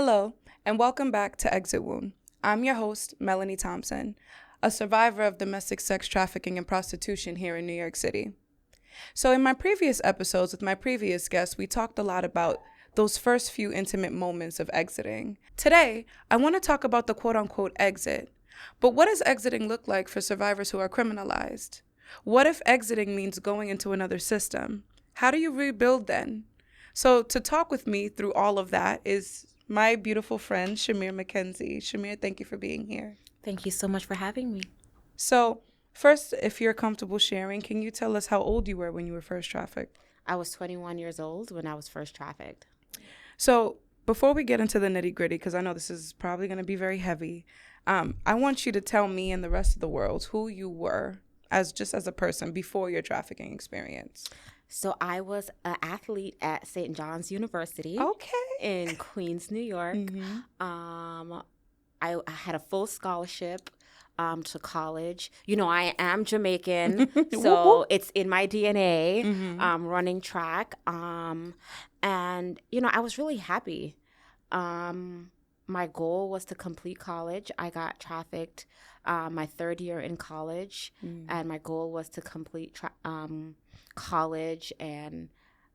Hello, and welcome back to Exit Wound. I'm your host, Melanie Thompson, a survivor of domestic sex trafficking and prostitution here in New York City. So in my previous episodes with my previous guests, we talked a lot about those first few intimate moments of exiting. Today, I want to talk about the quote-unquote exit. But what does exiting look like for survivors who are criminalized? What if exiting means going into another system? How do you rebuild then? So to talk with me through all of that is my beautiful friend, Shamere McKenzie. Shamere, thank you for being here. Thank you so much for having me. So first, if you're comfortable sharing, can you tell us how old you were when you were first trafficked? I was 21 years old when I was first trafficked. So before we get into the nitty gritty, because I know this is probably going to be very heavy, I want you to tell me and the rest of the world who you were as a person before your trafficking experience. So I was an athlete at St. John's University in Queens, New York. Mm-hmm. I had a full scholarship to college. You know, I am Jamaican, so it's in my DNA, running track. And, you know, I was really happy. My goal was to complete college. I got trafficked my third year in college, and my goal was to complete college and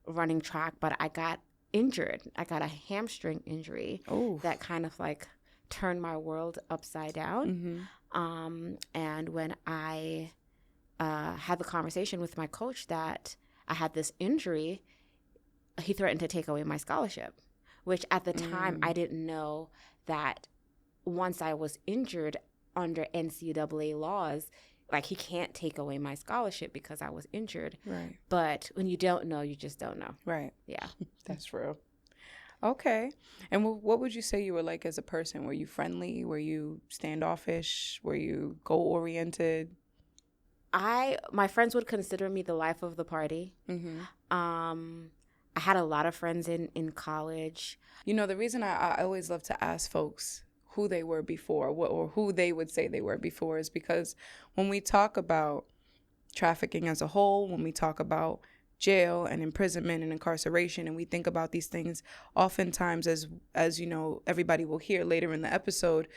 running track, but I got injured. I got a hamstring injury that kind of like turned my world upside down. And when I had the conversation with my coach that I had this injury, he threatened to take away my scholarship, which at the time I didn't know that once I was injured under NCAA laws, like he can't take away my scholarship because I was injured. Right. But when you don't know, you just don't know. Right. Yeah. That's real. Okay. And what would you say you were like as a person? Were you friendly? Were you standoffish? Were you goal-oriented? My friends would consider me the life of the party. I had a lot of friends in college. You know, the reason I always love to ask folks who they were before, or who they would say they were before, is because when we talk about trafficking as a whole, when we talk about jail and imprisonment and incarceration, and we think about these things oftentimes as you know, everybody will hear later in the episode,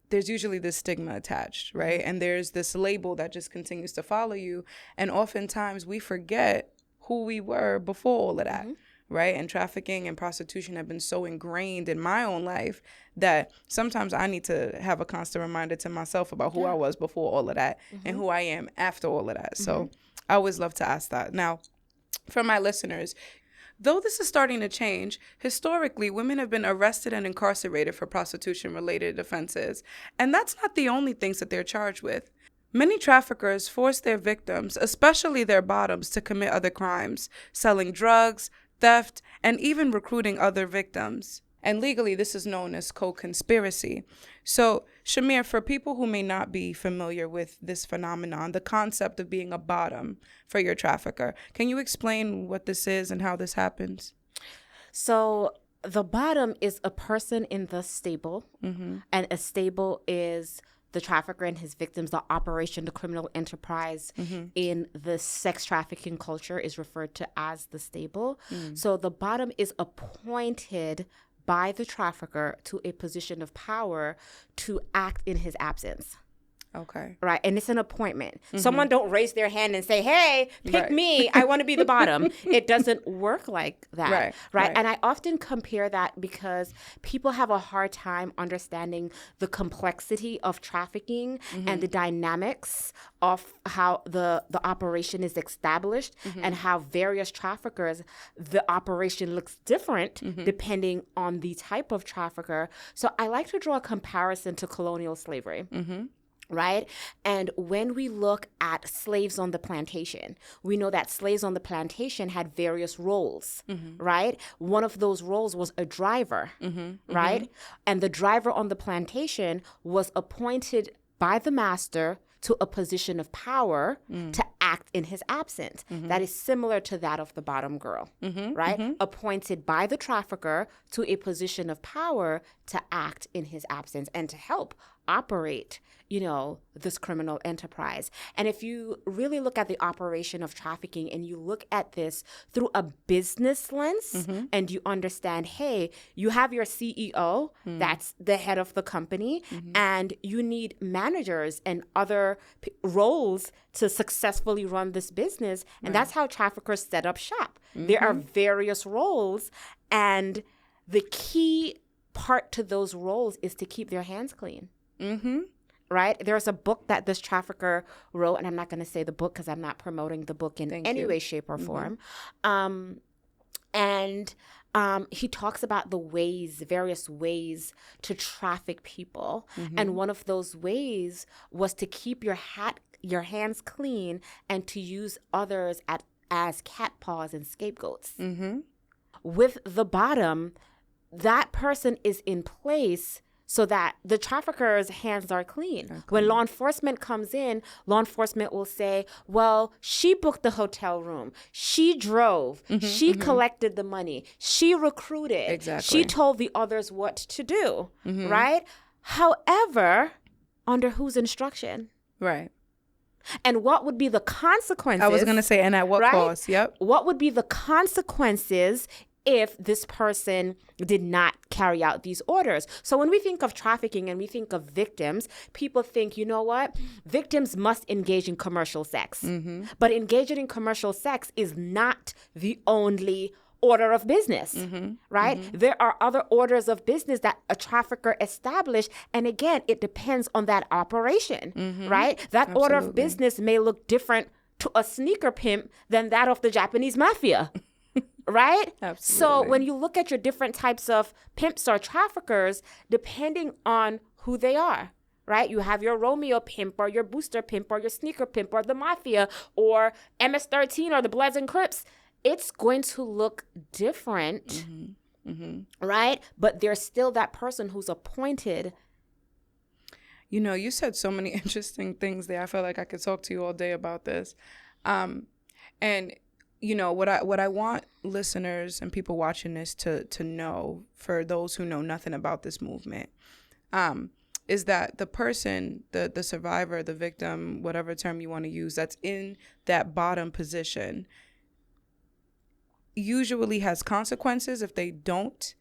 there's usually this stigma attached, right? And there's this label that just continues to follow you, and oftentimes we forget who we were before all of that. Right? And trafficking and prostitution have been so ingrained in my own life that sometimes I need to have a constant reminder to myself about who I was before all of that and who I am after all of that. So I always love to ask that. Now, for my listeners, though this is starting to change, historically, women have been arrested and incarcerated for prostitution-related offenses. And that's not the only things that they're charged with. Many traffickers force their victims, especially their bottoms, to commit other crimes, selling drugs, theft, and even recruiting other victims. And legally, this is known as co-conspiracy. So, Shamere, for people who may not be familiar with this phenomenon, the concept of being a bottom for your trafficker, can you explain what this is and how this happens? So the bottom is a person in the stable, and a stable is the trafficker and his victims. The operation, the criminal enterprise in the sex trafficking culture is referred to as the stable. So the bottom is appointed by the trafficker to a position of power to act in his absence. Okay. Right. And it's an appointment. Someone don't raise their hand and say, hey, pick me. I want to be the bottom. It doesn't work like that. Right. And I often compare that because people have a hard time understanding the complexity of trafficking and the dynamics of how the operation is established and how various traffickers, the operation looks different depending on the type of trafficker. So I like to draw a comparison to colonial slavery. Right? And when we look at slaves on the plantation, we know that slaves on the plantation had various roles, right? One of those roles was a driver, right? And the driver on the plantation was appointed by the master to a position of power to act in his absence. That is similar to that of the bottom girl, right? Appointed by the trafficker to a position of power to act in his absence and to help operate, this criminal enterprise. And if you really look at the operation of trafficking and you look at this through a business lens and you understand, hey, you have your CEO, that's the head of the company, and you need managers and other roles to successfully run this business. And that's how traffickers set up shop. There are various roles, and the key part to those roles is to keep their hands clean. Right? There's a book that this trafficker wrote, and I'm not going to say the book because I'm not promoting the book in any way, shape, or form. And he talks about the various ways to traffic people. And one of those ways was to keep your hands clean and to use others as cat paws and scapegoats. With the bottom, that person is in place so that the trafficker's hands are clean. Okay. When law enforcement comes in, law enforcement will say, well, she booked the hotel room. She drove. She collected the money. She recruited. Exactly. She told the others what to do, right? However, under whose instruction? Right. And what would be the consequences? I was going to say, and at what cost? Yep. What would be the consequences if this person did not carry out these orders? So when we think of trafficking and we think of victims, people think, you know what? Victims must engage in commercial sex. But engaging in commercial sex is not the only order of business, right? There are other orders of business that a trafficker established. And again, it depends on that operation, right? That order of business may look different to a sneaker pimp than that of the Japanese mafia. Right? Absolutely. So when you look at your different types of pimps or traffickers, depending on who they are, right? You have your Romeo pimp or your booster pimp or your sneaker pimp or the mafia or MS-13 or the Bloods and Crips. It's going to look different, right? But there's still that person who's appointed. You said so many interesting things there. I feel like I could talk to you all day about this. And what I want listeners and people watching this to know, for those who know nothing about this movement, is that the person, the survivor, the victim, whatever term you want to use, that's in that bottom position, usually has consequences if they don't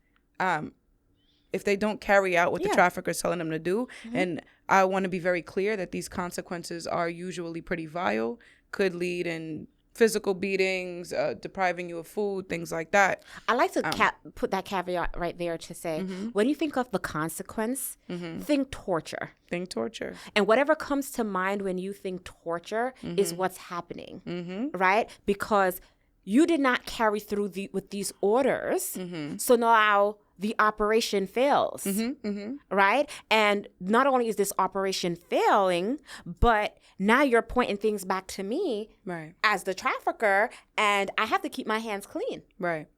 carry out what the trafficker is telling them to do. And I want to be very clear that these consequences are usually pretty vile, could lead in physical beatings, depriving you of food, things like that. I like to put that caveat right there to say, when you think of the consequence, think torture. Think torture. And whatever comes to mind when you think torture is what's happening, right? Because you did not carry through with these orders, so now the operation fails, right? And not only is this operation failing, but now you're pointing things back to me as the trafficker, and I have to keep my hands clean. Right.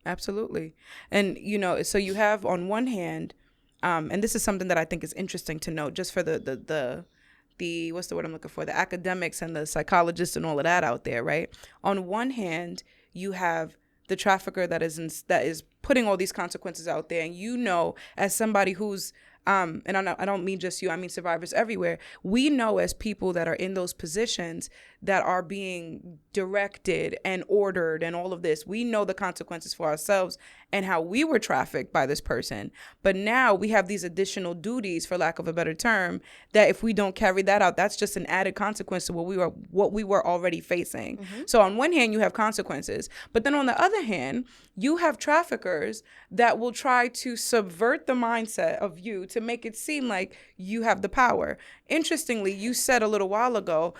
Absolutely. And, so you have on one hand, and this is something that I think is interesting to note just for the what's the word I'm looking for? The academics and the psychologists and all of that out there, right? On one hand, you have the trafficker that is putting all these consequences out there, and as somebody who's and I don't mean just you, I mean survivors everywhere. We know as people that are in those positions that are being directed and ordered and all of this, we know the consequences for ourselves and how we were trafficked by this person. But now we have these additional duties, for lack of a better term, that if we don't carry that out, that's just an added consequence to what we were already facing. So on one hand, you have consequences, but then on the other hand, you have traffickers that will try to subvert the mindset of you to make it seem like you have the power. Interestingly, you said a little while ago,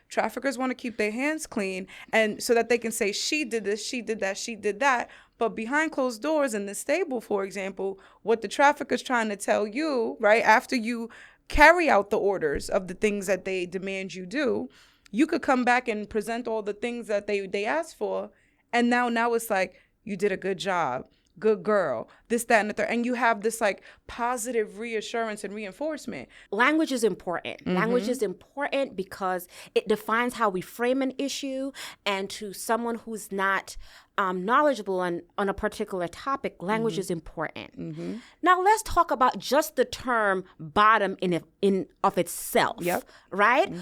traffickers want to keep their hands clean, and so that they can say, she did this, she did that, she did that. But behind closed doors in the stable, for example, what the trafficker's trying to tell you, right, after you carry out the orders of the things that they demand you do, you could come back and present all the things that they asked for. And now it's like, you did a good job. good girl, this, that, and the third. And you have this like positive reassurance and reinforcement. Language is important. Language is important because it defines how we frame an issue. And to someone who's not knowledgeable on a particular topic, language is important. Now let's talk about just the term bottom in of itself, right?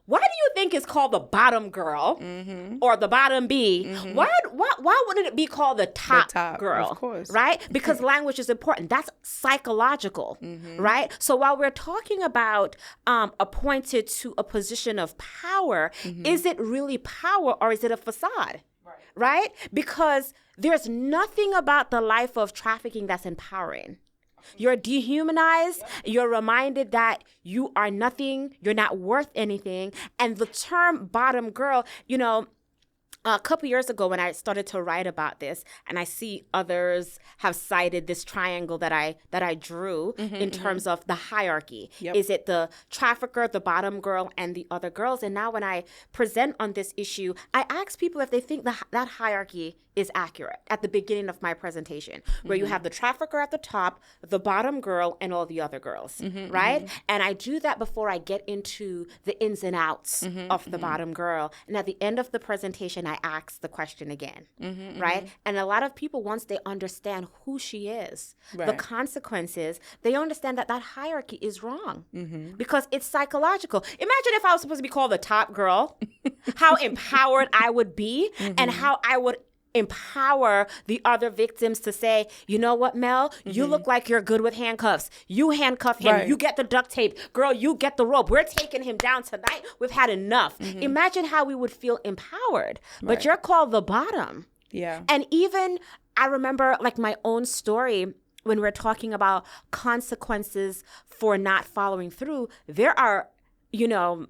Why do you think it's called the bottom girl or the bottom bee? Why wouldn't it be called the top girl? Of course. Right? Because language is important. That's psychological, right? So while we're talking about appointed to a position of power, is it really power or is it a facade? Right? Because there's nothing about the life of trafficking that's empowering. You're dehumanized. You're reminded that you are nothing. You're not worth anything. And the term bottom girl, you know, a couple years ago when I started to write about this, and I see others have cited this triangle that I drew in terms of the hierarchy. Is it the trafficker, the bottom girl, and the other girls? And now when I present on this issue, I ask people if they think that hierarchy is accurate at the beginning of my presentation, where you have the trafficker at the top, the bottom girl, and all the other girls, right? And I do that before I get into the ins and outs of the bottom girl. And at the end of the presentation, I ask the question again, right? And a lot of people, once they understand who she is, the consequences, they understand that hierarchy is wrong because it's psychological. Imagine if I was supposed to be called the top girl, how empowered I would be and how I would empower the other victims to say, you know what, Mel, you look like you're good with handcuffs. You handcuff him. You get the duct tape. Girl, you get the rope. We're taking him down tonight. We've had enough. Imagine how we would feel empowered. But you're called the bottom. And even I remember like my own story when we're talking about consequences for not following through. There are, you know,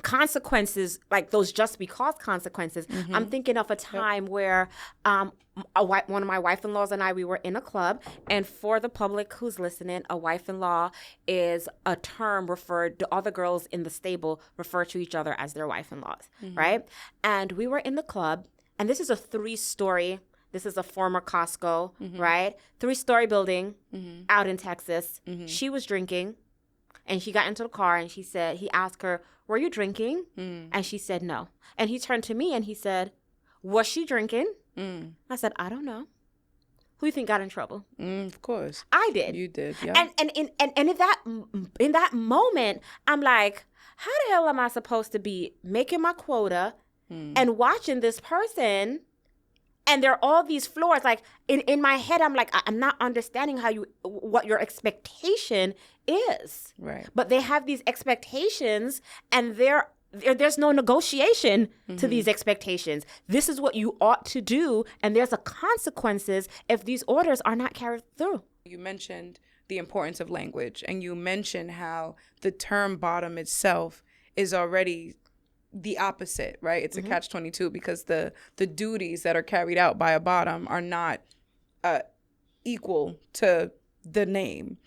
consequences like those just because consequences. I'm thinking of a time where one of my wife-in-laws and I, we were in a club, and for the public who's listening, a wife-in-law is a term referred to other girls in the stable refer to each other as their wife-in-laws, right? And we were in the club, and this is a 3-story. This is a former Costco, right? 3-story building out in Texas. She was drinking, and she got into the car, and he asked her, were you drinking? And she said no. And he turned to me and he said, was she drinking? I said, I don't know. Who do you think got in trouble? Of course. I did. You did, yeah. And in that moment, I'm like, how the hell am I supposed to be making my quota and watching this person? And there are all these floors. Like in my head, I'm like, I'm not understanding what your expectation is. Right. But they have these expectations, and there's no negotiation to these expectations. This is what you ought to do, and there's a consequences if these orders are not carried through. You mentioned the importance of language, and you mentioned how the term bottom itself is already the opposite, right? It's a catch-22 because the duties that are carried out by a bottom are not equal to the name.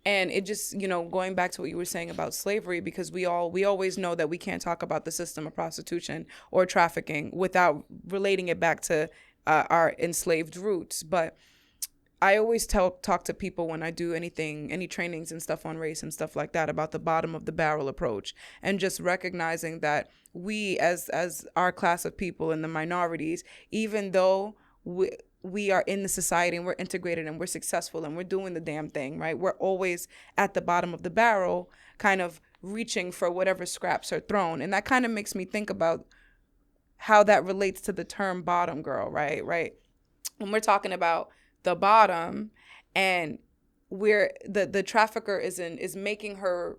And it just, you know, going back to what you were saying about slavery, because we always know that we can't talk about the system of prostitution or trafficking without relating it back to our enslaved roots. But I always talk to people when I do any trainings and stuff on race and stuff like that about the bottom of the barrel approach, and just recognizing that we as our class of people in the minorities, even though we are in the society and we're integrated and we're successful and we're doing the damn thing, right? We're always at the bottom of the barrel, kind of reaching for whatever scraps are thrown. And that kind of makes me think about how that relates to the term bottom girl, right? When we're talking about the bottom, and where the trafficker is making her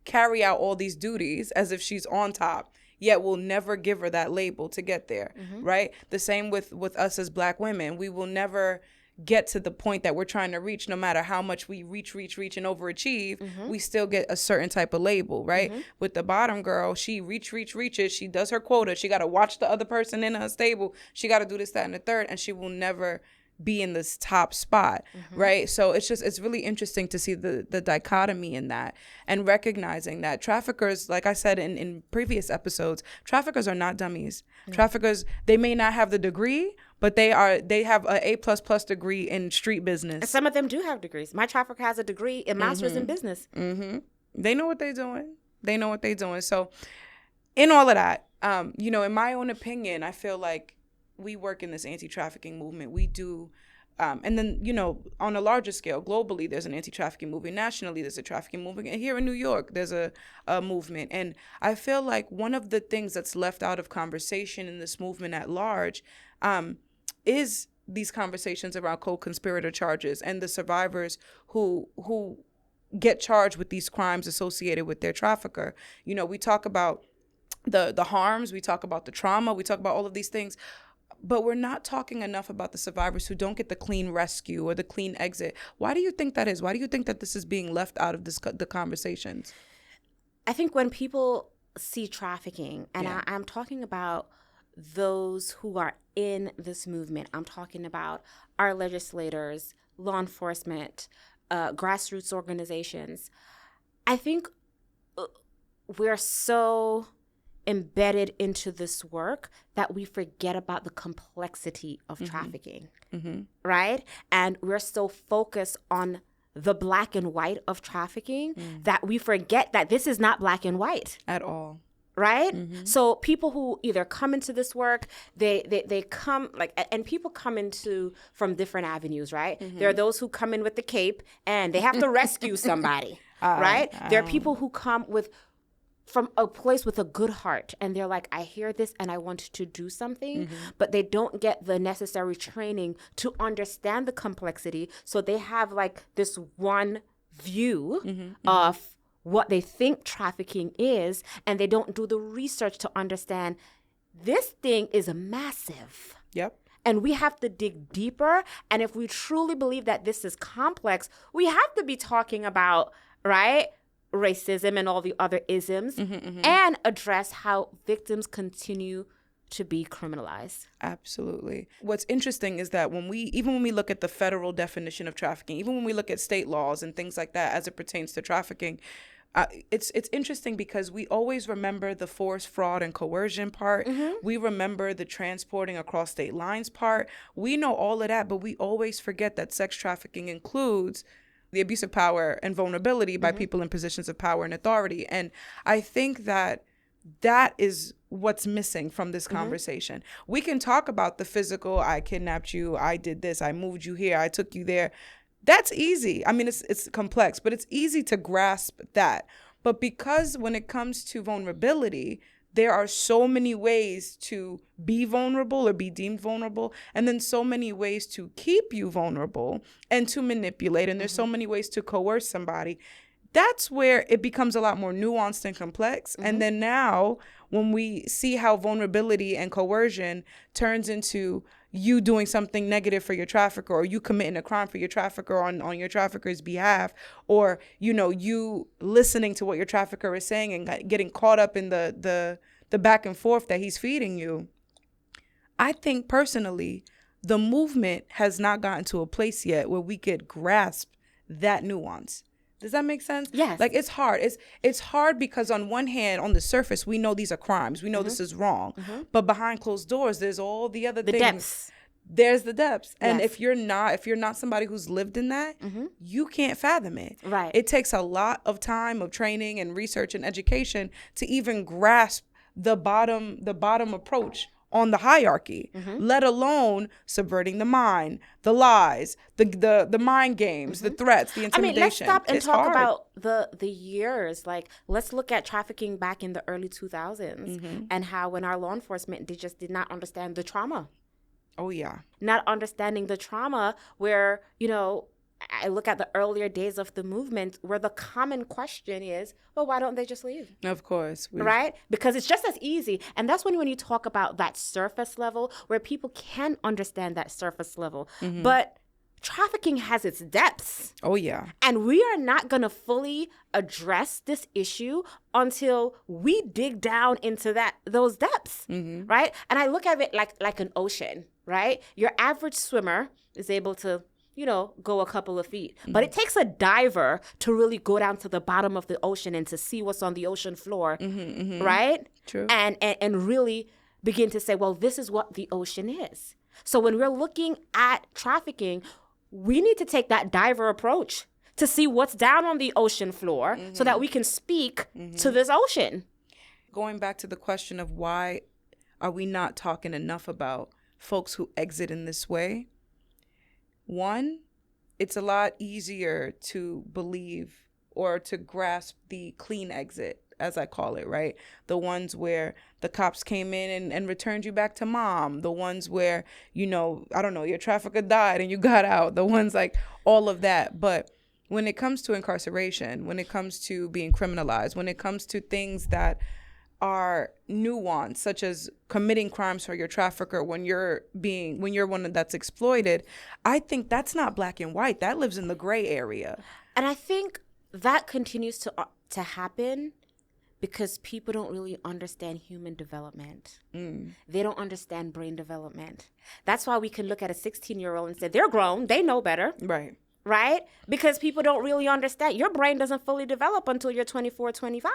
carry out all these duties as if she's on top, yet we'll never give her that label to get there, right? The same with us as Black women. We will never get to the point that we're trying to reach. No matter how much we reach and overachieve, we still get a certain type of label, right? With the bottom girl, she reaches, she does her quota, she got to watch the other person in her stable, she got to do this, that, and the third, and she will never be in this top spot, right? So it's really interesting to see the dichotomy in that, and recognizing that traffickers, like I said in previous episodes, traffickers are not dummies. Traffickers, they may not have the degree, but they have a A++ degree in street business. And some of them do have degrees. My trafficker has a degree in master's in business. They know what they're doing. So in all of that, in my own opinion, I feel like we work in this anti-trafficking movement. We do. And then, on a larger scale, globally, there's an anti-trafficking movement. Nationally, there's a trafficking movement. And here in New York, there's a movement. And I feel like one of the things that's left out of conversation in this movement at large is these conversations around co-conspirator charges and the survivors who get charged with these crimes associated with their trafficker. We talk about the harms, we talk about the trauma, we talk about all of these things. But we're not talking enough about the survivors who don't get the clean rescue or the clean exit. Why do you think that is? Why do you think that this is being left out of the conversations? I think when people see trafficking, and I'm talking about those who are in this movement, I'm talking about our legislators, law enforcement, grassroots organizations. I think we're so embedded into this work that we forget about the complexity of trafficking, right? And we're so focused on the black and white of trafficking that we forget that this is not black and white at all, right? So people who either come into this work, they come and people come into from different avenues, right? There are those who come in with the cape and they have to rescue somebody, right? There are people who come from a place with a good heart, and they're like, I hear this and I want to do something, but they don't get the necessary training to understand the complexity. So they have this one view of what they think trafficking is, and they don't do the research to understand this thing is massive. Yep. And we have to dig deeper. And if we truly believe that this is complex, we have to be talking about, right, racism and all the other isms, and address how victims continue to be criminalized. Absolutely. What's interesting is that when we look at the federal definition of trafficking, even when we look at state laws and things like that as it pertains to trafficking, it's interesting because we always remember the force, fraud, and coercion part. We remember the transporting across state lines part. We know all of that, but we always forget that sex trafficking includes the abuse of power and vulnerability by people in positions of power and authority. And I think that is what's missing from this conversation. We can talk about the physical, I kidnapped you, I did this, I moved you here, I took you there. That's easy. I mean, it's complex, but it's easy to grasp that. But because when it comes to vulnerability, there are so many ways to be vulnerable or be deemed vulnerable, and then so many ways to keep you vulnerable and to manipulate, and there's so many ways to coerce somebody. That's where it becomes a lot more nuanced and complex. And then now, when we see how vulnerability and coercion turns into you doing something negative for your trafficker, or you committing a crime for your trafficker on your trafficker's behalf, or you listening to what your trafficker is saying and getting caught up in the back and forth that he's feeding you. I think personally, the movement has not gotten to a place yet where we could grasp that nuance. Does that make sense? Yes. It's hard. It's hard because on one hand, on the surface, we know these are crimes. We know this is wrong. But behind closed doors, there's all the other things. Depths. There's the depths. And if you're not somebody who's lived in that, you can't fathom it. Right. It takes a lot of time of training and research and education to even grasp the bottom approach on the hierarchy, let alone subverting the mind, the lies, the mind games, the threats, the intimidation. Let's stop and talk about the years. Let's look at trafficking back in the early 2000s and how when our law enforcement did not understand the trauma. Oh, yeah. Not understanding the trauma where, I look at the earlier days of the movement where the common question is, well, why don't they just leave? Of course. Right? Because it's just as easy. And that's when you talk about that surface level where people can understand that surface level. But trafficking has its depths. Oh, yeah. And we are not going to fully address this issue until we dig down into those depths, right? And I look at it like an ocean, right? Your average swimmer is able to go a couple of feet. But it takes a diver to really go down to the bottom of the ocean and to see what's on the ocean floor, right? True. And really begin to say, well, this is what the ocean is. So when we're looking at trafficking, we need to take that diver approach to see what's down on the ocean floor so that we can speak to this ocean. Going back to the question of why are we not talking enough about folks who exit in this way? One, it's a lot easier to believe or to grasp the clean exit, as I call it, right? The ones where the cops came in and returned you back to mom. The ones where, you know, I don't know, your trafficker died and you got out. The ones like all of that. But when it comes to incarceration, when it comes to being criminalized, when it comes to things that are nuanced, such as committing crimes for your trafficker when you're one that's exploited, I think that's not black and white. That lives in the gray area. And I think that continues to happen because people don't really understand human development. They don't understand brain development. That's why we can look at a 16-year-old and say, they're grown, they know better. Right? Because people don't really understand. Your brain doesn't fully develop until you're 24, 25.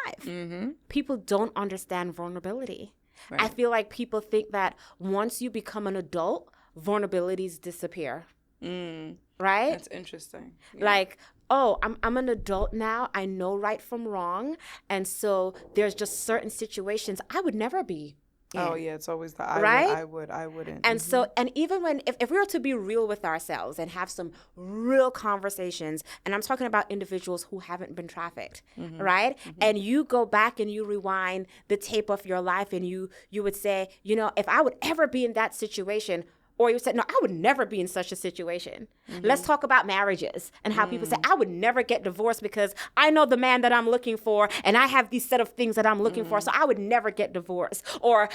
People don't understand vulnerability. Right. I feel like people think that once you become an adult, vulnerabilities disappear. Right? That's interesting. Yeah. Like, oh, I'm an adult now. I know right from wrong. And so there's just certain situations I would never be. Oh, yeah, it's always the I wouldn't. And so, and even when, if we were to be real with ourselves and have some real conversations, and I'm talking about individuals who haven't been trafficked, right? And you go back and you rewind the tape of your life and you would say, you know, if I would ever be in that situation, or you said, no, I would never be in such a situation. Let's talk about marriages and how people say, I would never get divorced because I know the man that I'm looking for and I have these set of things that I'm looking for, so I would never get divorced. Or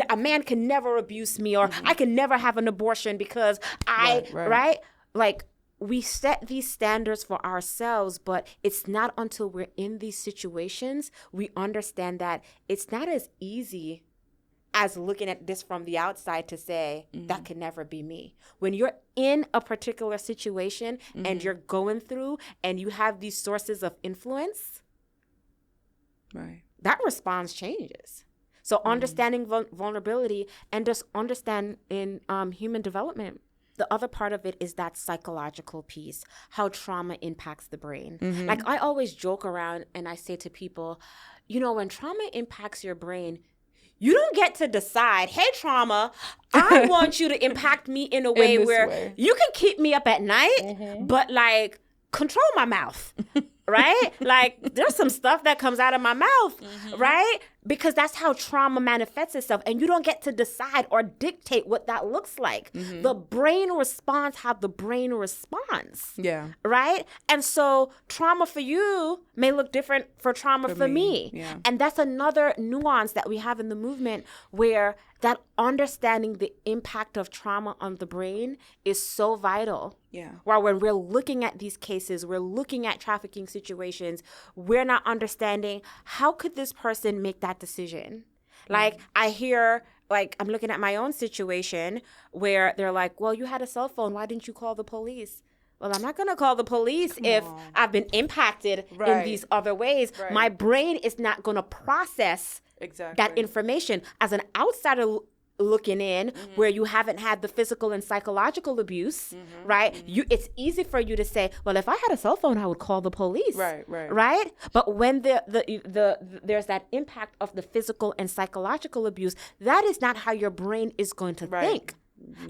a man can never abuse me, or I can never have an abortion because right? Like, we set these standards for ourselves, but it's not until we're in these situations we understand that it's not as easy as looking at this from the outside to say, that could never be me. When you're in a particular situation and you're going through and you have these sources of influence, that response changes. So understanding vulnerability and just understanding human development. The other part of it is that psychological piece, how trauma impacts the brain. Like, I always joke around and I say to people, you know, when trauma impacts your brain, you don't get to decide, hey, trauma, I want you to impact me in a way where you can keep me up at night, but like, control my mouth, right? Like, there's some stuff that comes out of my mouth, right? Because that's how trauma manifests itself. And you don't get to decide or dictate what that looks like. The brain responds how the brain responds. Yeah. Right? And so trauma for you may look different for trauma for me. Yeah. And that's another nuance that we have in the movement, where that understanding the impact of trauma on the brain is so vital. Yeah. Where when we're looking at these cases, we're looking at trafficking situations, we're not understanding, how could this person make that decision? Like, I hear, like, I'm looking at my own situation where they're like, well, you had a cell phone, why didn't you call the police? Well, I'm not going to call the police if I've been impacted in these other ways. My brain is not going to process that information. As an outsider looking in, where you haven't had the physical and psychological abuse, right? It's easy for you to say, well, if I had a cell phone, I would call the police. Right? But when there's that impact of the physical and psychological abuse, that is not how your brain is going to think.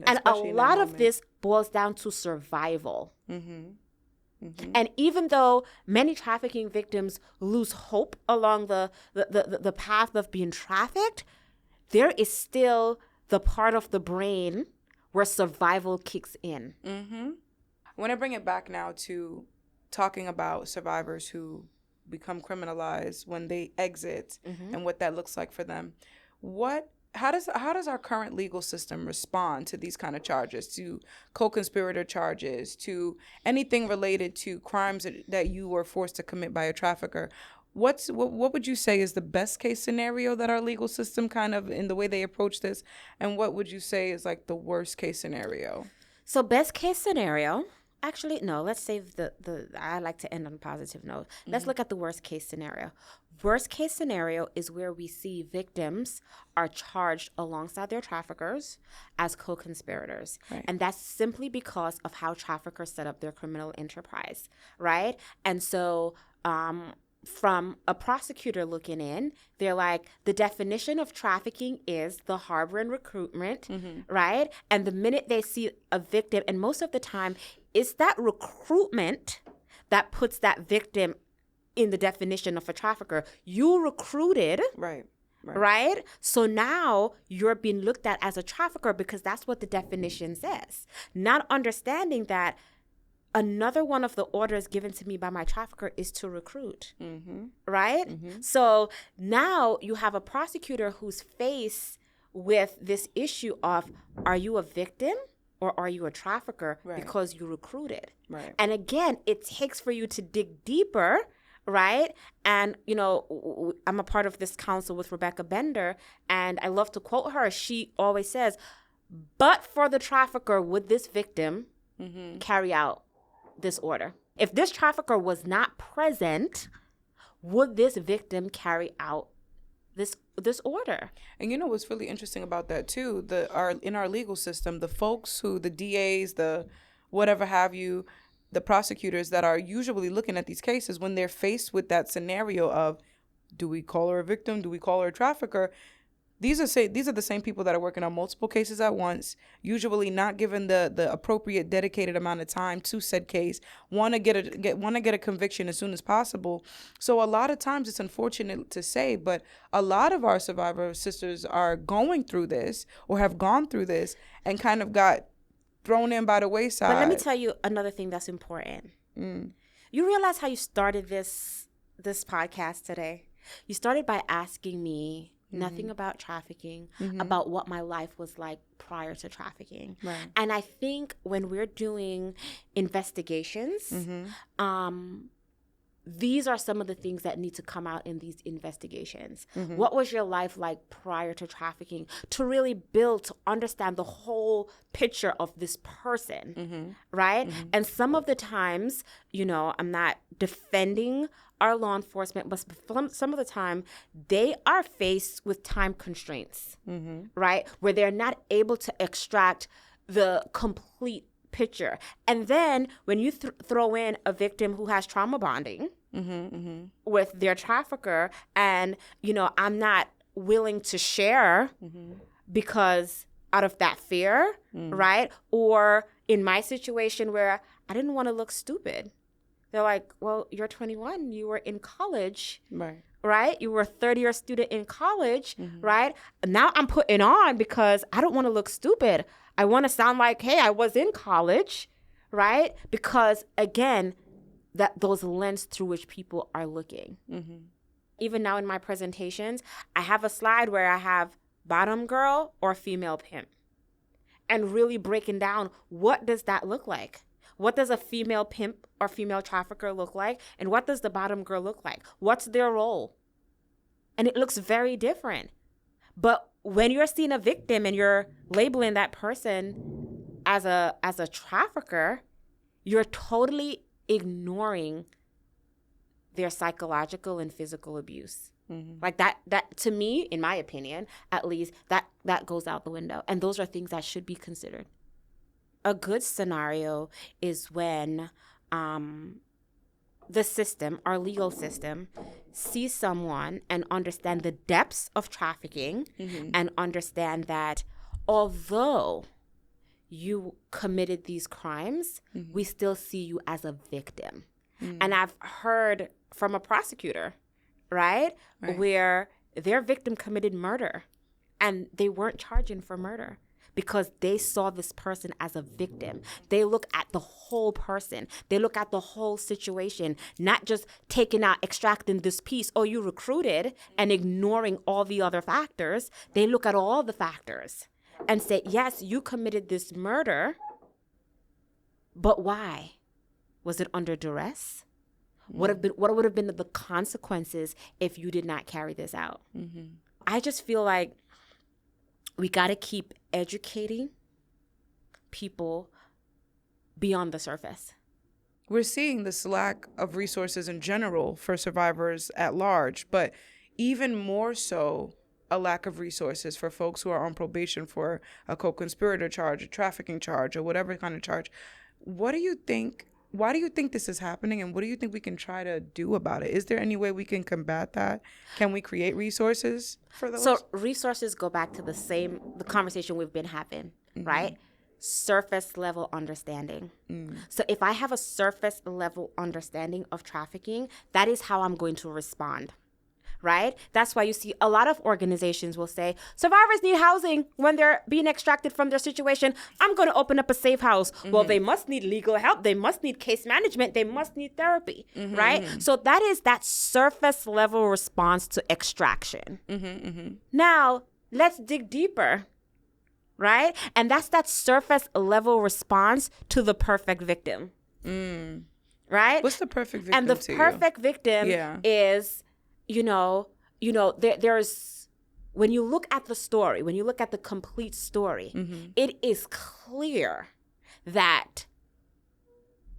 And especially a lot of this boils down to survival. And even though many trafficking victims lose hope along the path of being trafficked, there is still the part of the brain where survival kicks in. I want to bring it back now to talking about survivors who become criminalized when they exit and what that looks like for them. How does our current legal system respond to these kind of charges, to co-conspirator charges, to anything related to crimes that you were forced to commit by a trafficker? What would you say is the best case scenario that our legal system kind of, in the way they approach this, and what would you say is like the worst case scenario? So best case scenario, Actually, no, let's save I like to end on a positive note. Let's look at the worst case scenario. Worst case scenario is where we see victims are charged alongside their traffickers as co-conspirators. Right. And that's simply because of how traffickers set up their criminal enterprise, right? And so from a prosecutor looking in, they're like, the definition of trafficking is the harbor and recruitment, right? And the minute they see a victim, and most of the time, it's that recruitment that puts that victim in the definition of a trafficker. You recruited, right? So now you're being looked at as a trafficker because that's what the definition says. Not understanding that another one of the orders given to me by my trafficker is to recruit, right? So now you have a prosecutor who's faced with this issue of, are you a victim or are you a trafficker because you recruited? Right. And again, it takes for you to dig deeper, right? And, you know, I'm a part of this council with Rebecca Bender, and I love to quote her. She always says, but for the trafficker, would this victim carry out this order? If this trafficker was not present, would this victim carry out this order? And you know what's really interesting about that too? In our legal system, the folks who, the DAs, the whatever have you, the prosecutors that are usually looking at these cases, when they're faced with that scenario of, do we call her a victim? Do we call her a trafficker? These are the same people that are working on multiple cases at once, usually not given the appropriate dedicated amount of time to said case, want to get a conviction as soon as possible. So a lot of times, it's unfortunate to say, but a lot of our survivor sisters are going through this or have gone through this and kind of got thrown in by the wayside. But let me tell you another thing that's important. You realize how you started this podcast today? You started by asking me nothing about trafficking, about what my life was like prior to trafficking. Right. And I think when we're doing investigations, these are some of the things that need to come out in these investigations. What was your life like prior to trafficking? To really build, to understand the whole picture of this person, right? And some of the times, you know, I'm not defending our law enforcement, but some of the time they are faced with time constraints, right? Where they're not able to extract the complete picture. And then when you throw in a victim who has trauma bonding with their trafficker, and, you know, I'm not willing to share because out of that fear, right? Or in my situation where I didn't want to look stupid. They're like, well, you're 21. You were in college, right? You were a third-year student in college, right? Now I'm putting on because I don't want to look stupid. I want to sound like, hey, I was in college, right? Because, again, those lens through which people are looking. Even now in my presentations, I have a slide where I have bottom girl or female pimp, and really breaking down, what does that look like? What does a female pimp or female trafficker look like? And what does the bottom girl look like? What's their role? And it looks very different. But when you're seeing a victim and you're labeling that person as a trafficker, you're totally ignoring their psychological and physical abuse. Like that to me, in my opinion, at least, that goes out the window. And those are things that should be considered. A good scenario is when the system, our legal system, sees someone and understand the depths of trafficking and understand that although you committed these crimes, we still see you as a victim. And I've heard from a prosecutor, right, where their victim committed murder and they weren't charging for murder, because they saw this person as a victim. They look at the whole person. They look at the whole situation, not just extracting this piece, oh, you recruited, and ignoring all the other factors. They look at all the factors and say, yes, you committed this murder, but why? Was it under duress? What would have been the consequences if you did not carry this out? I just feel like we got to keep educating people beyond the surface. We're seeing this lack of resources in general for survivors at large, but even more so a lack of resources for folks who are on probation for a co-conspirator charge, a trafficking charge, or whatever kind of charge. What do you think? Why do you think this is happening, and what do you think we can try to do about it? Is there any way we can combat that? Can we create resources for those? So resources go back to the conversation we've been having, right? Surface level understanding. So if I have a surface level understanding of trafficking, that is how I'm going to respond. Right? That's why you see a lot of organizations will say, survivors need housing when they're being extracted from their situation. I'm going to open up a safe house. Well, they must need legal help. They must need case management. They must need therapy. Right? So that is that surface level response to extraction. Now, let's dig deeper. Right? And that's that surface level response to the perfect victim. Right? What's the perfect victim? And the perfect victim is, there's, when you look at the story, when you look at the complete story, it is clear that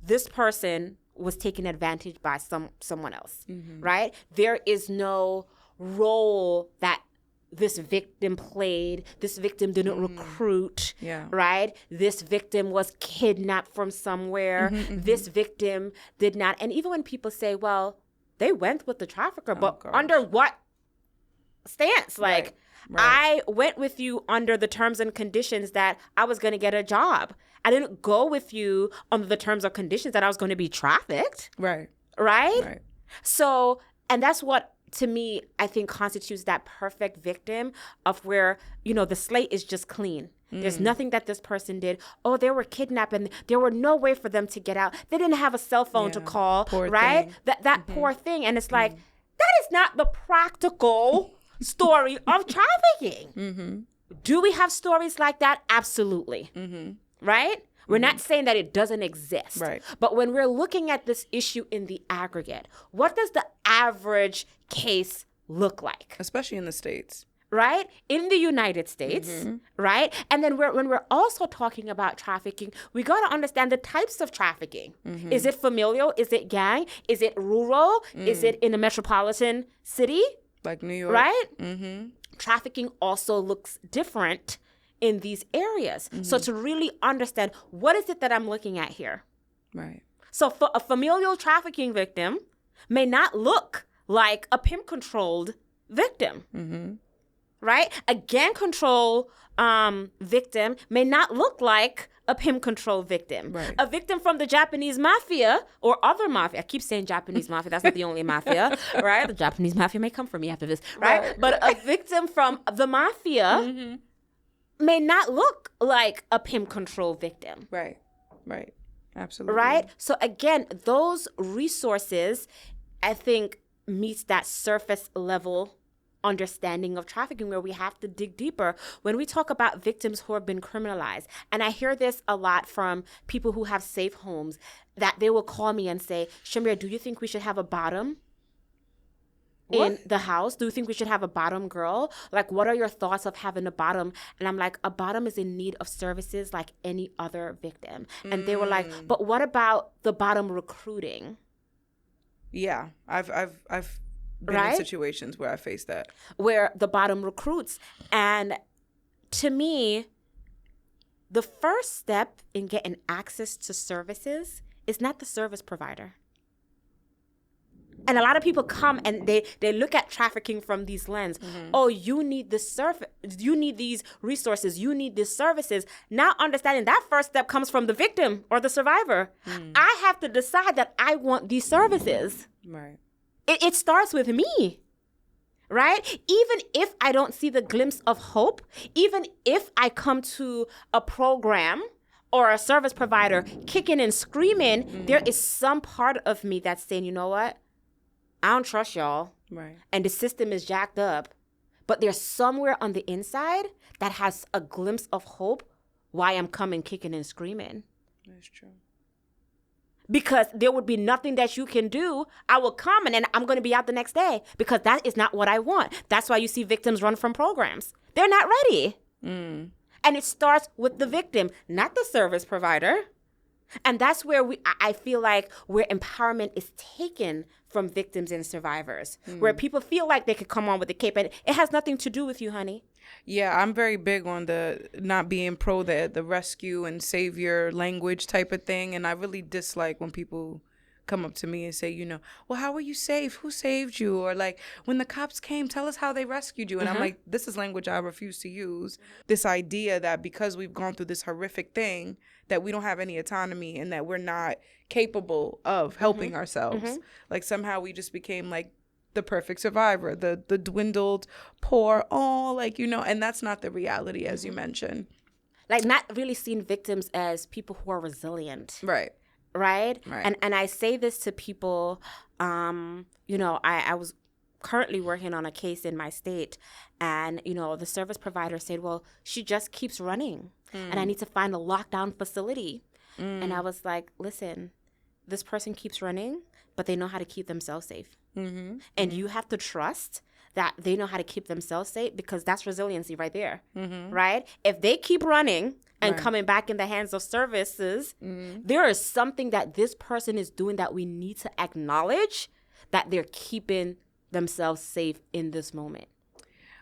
this person was taken advantage by someone else, right? There is no role that this victim played. This victim didn't recruit, right? This victim was kidnapped from somewhere. This victim did not. And even when people say, well, they went with the trafficker, but under what stance? Like, I went with you under the terms and conditions that I was going to get a job. I didn't go with you under the terms or conditions that I was going to be trafficked. Right? So, and that's what, to me, I think constitutes that perfect victim of where, the slate is just clean. There's nothing that this person did. Oh, they were kidnapped and there were no way for them to get out. They didn't have a cell phone to call, right? Thing. That poor thing. And it's like, that is not the practical story of trafficking. Do we have stories like that? Absolutely. Right? We're not saying that it doesn't exist. Right. But when we're looking at this issue in the aggregate, what does the average case look like? Especially in the States. Right? In the United States, right? And then when we're also talking about trafficking, we got to understand the types of trafficking. Is it familial? Is it gang? Is it rural? Is it in a metropolitan city? Like New York. Right? Trafficking also looks different in these areas. So to really understand, what is it that I'm looking at here? Right. So for a familial trafficking victim may not look like a pimp-controlled victim. Right? A gang control victim may not look like a pimp control victim. Right. A victim from the Japanese mafia or other mafia. I keep saying Japanese mafia. That's not the only mafia, right? The Japanese mafia may come for me after this, right? But a victim from the mafia may not look like a pimp control victim. Right. Absolutely. Right? So again, those resources, I think, meets that surface level understanding of trafficking where we have to dig deeper when we talk about victims who have been criminalized. And I hear this a lot from people who have safe homes, that they will call me and say, Shamere, do you think we should have a bottom in the house? Do you think we should have a bottom girl? Like, what are your thoughts of having a bottom? And I'm like, a bottom is in need of services like any other victim. And they were like, but what about the bottom recruiting? Yeah, I've been in situations where I face that. Where the bottom recruits. And to me, the first step in getting access to services is not the service provider. And a lot of people come and they look at trafficking from these lens. Oh, you need this you need these resources, you need these services. Not understanding that first step comes from the victim or the survivor. I have to decide that I want these services. Right. It starts with me, right? Even if I don't see the glimpse of hope, even if I come to a program or a service provider kicking and screaming, there is some part of me that's saying, you know what? I don't trust y'all. Right. And the system is jacked up. But there's somewhere on the inside that has a glimpse of hope why I'm coming kicking and screaming. That's true. Because there would be nothing that you can do. I will come and then I'm going to be out the next day because that is not what I want. That's why you see victims run from programs. They're not ready. And it starts with the victim, not the service provider. And that's where I feel like where empowerment is taken from victims and survivors, where people feel like they could come on with a cape, and it has nothing to do with you, honey. Yeah, I'm very big on the not being pro the rescue and savior language type of thing. And I really dislike when people come up to me and say, you know, well, how were you saved? Who saved you? Or like, when the cops came, tell us how they rescued you. And I'm like, this is language I refuse to use. This idea that because we've gone through this horrific thing, that we don't have any autonomy and that we're not capable of helping ourselves. Like somehow we just became like the perfect survivor, the dwindled, poor, like, you know, and that's not the reality, as you mentioned. Like not really seeing victims as people who are resilient. Right. Right? And I say this to people, you know, I was currently working on a case in my state, and, you know, the service provider said, well, she just keeps running and I need to find a lockdown facility. And I was like, listen, this person keeps running, but they know how to keep themselves safe. And you have to trust that they know how to keep themselves safe, because that's resiliency right there, right? If they keep running and coming back in the hands of services, there is something that this person is doing that we need to acknowledge, that they're keeping themselves safe in this moment.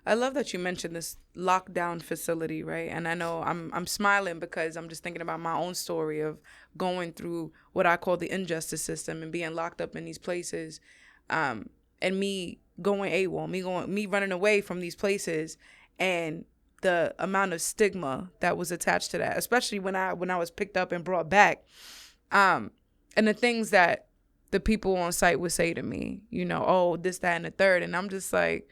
I love that you mentioned this lockdown facility, right? And I know I'm smiling because I'm just thinking about my own story of going through what I call the injustice system and being locked up in these places, and me going AWOL, me running away from these places, and the amount of stigma that was attached to that, especially when I was picked up and brought back, and the things that the people on site would say to me, you know, oh, this, that, and the third, and I'm just like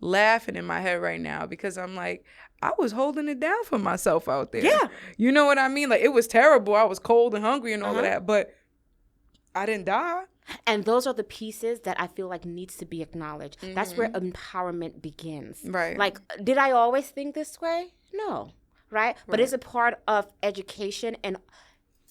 laughing in my head right now, because I'm like, I was holding it down for myself out there. Yeah. You know what I mean? Like, it was terrible. I was cold and hungry and all of that, but I didn't die. And those are the pieces that I feel like needs to be acknowledged. That's where empowerment begins. Right. Like, did I always think this way? No. Right? But it's a part of education and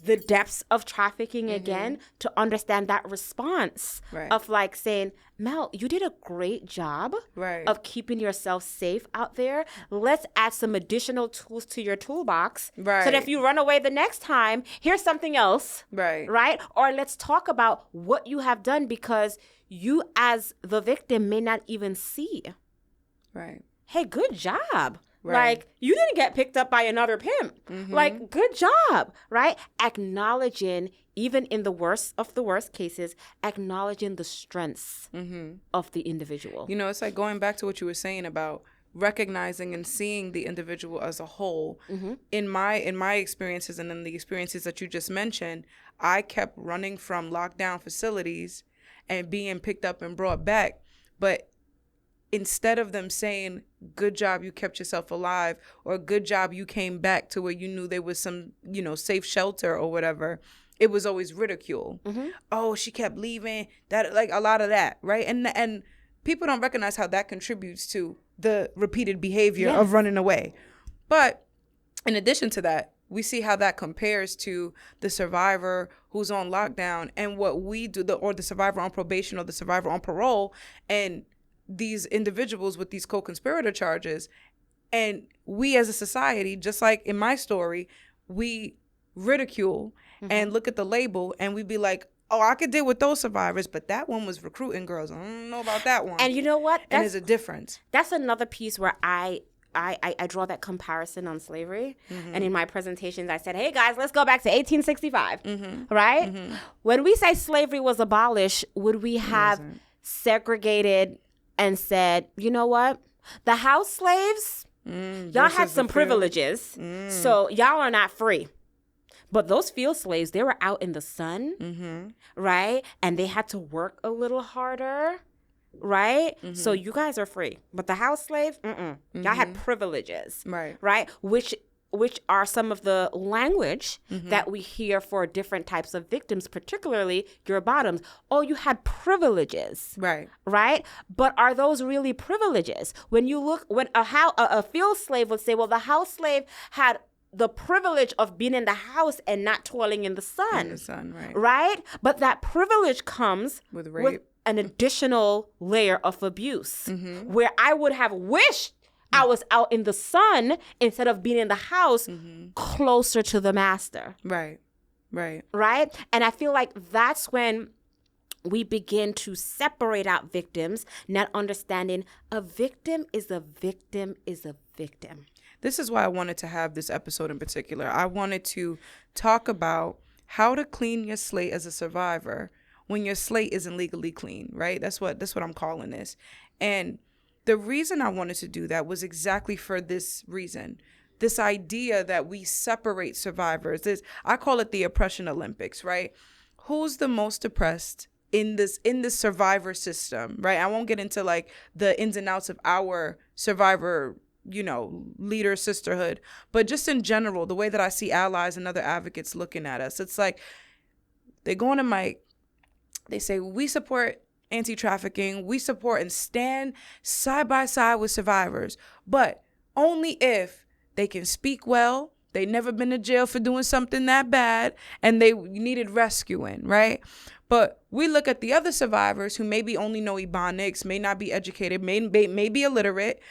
the depths of trafficking again, to understand that response of like saying, Mel, you did a great job of keeping yourself safe out there. Let's add some additional tools to your toolbox so that if you run away the next time, here's something else. Right? Or let's talk about what you have done, because you as the victim may not even see. Right. Hey, good job. Like, you didn't get picked up by another pimp. Like, good job, right? Acknowledging, even in the worst of the worst cases, acknowledging the strengths of the individual. You know, it's like going back to what you were saying about recognizing and seeing the individual as a whole. In my experiences, and in the experiences that you just mentioned, I kept running from lockdown facilities and being picked up and brought back. But instead of them saying, good job, you kept yourself alive, or good job, you came back to where you knew there was some, you know, safe shelter or whatever, it was always ridicule. Oh, she kept leaving, that, like, a lot of that, right? And people don't recognize how that contributes to the repeated behavior of running away. But in addition to that, we see how that compares to the survivor who's on lockdown and what we do, or the survivor on probation or the survivor on parole, and these individuals with these co-conspirator charges. And we as a society, just like in my story, we ridicule and look at the label and we be like, oh, I could deal with those survivors, but that one was recruiting girls. I don't know about that one. And you know what? And there's a difference. That's another piece where I draw that comparison on slavery. And in my presentations, I said, hey, guys, let's go back to 1865, right? When we say slavery was abolished, would we have segregated and said, you know what? The house slaves, y'all had some privileges, so y'all are not free. But those field slaves, they were out in the sun, right? And they had to work a little harder, right? So you guys are free. But the house slaves, y'all had privileges, right? Which are some of the language that we hear for different types of victims, particularly your bottoms. Oh, you had privileges, right? But are those really privileges? When you look, when a field slave would say, well, the house slave had the privilege of being in the house and not toiling in the sun. Right? But that privilege comes with rape, with an additional layer of abuse, where I would have wished I was out in the sun instead of being in the house closer to the master. Right. Right. Right? And I feel like that's when we begin to separate out victims, not understanding a victim is a victim is a victim. This is why I wanted to have this episode in particular. I wanted to talk about how to clean your slate as a survivor when your slate isn't legally clean, right? That's what I'm calling this. And the reason I wanted to do that was exactly for this reason. This idea that we separate survivors. I call it the oppression Olympics, right? Who's the most oppressed in this survivor system, right? I won't get into like the ins and outs of our survivor, leader sisterhood, but just in general, the way that I see allies and other advocates looking at us, it's like they go on a mic, they say, we support anti-trafficking, we support and stand side by side with survivors, but only if they can speak well, they never been to jail for doing something that bad, and they needed rescuing, right? But we look at the other survivors who maybe only know Ebonics, may not be educated, may be illiterate,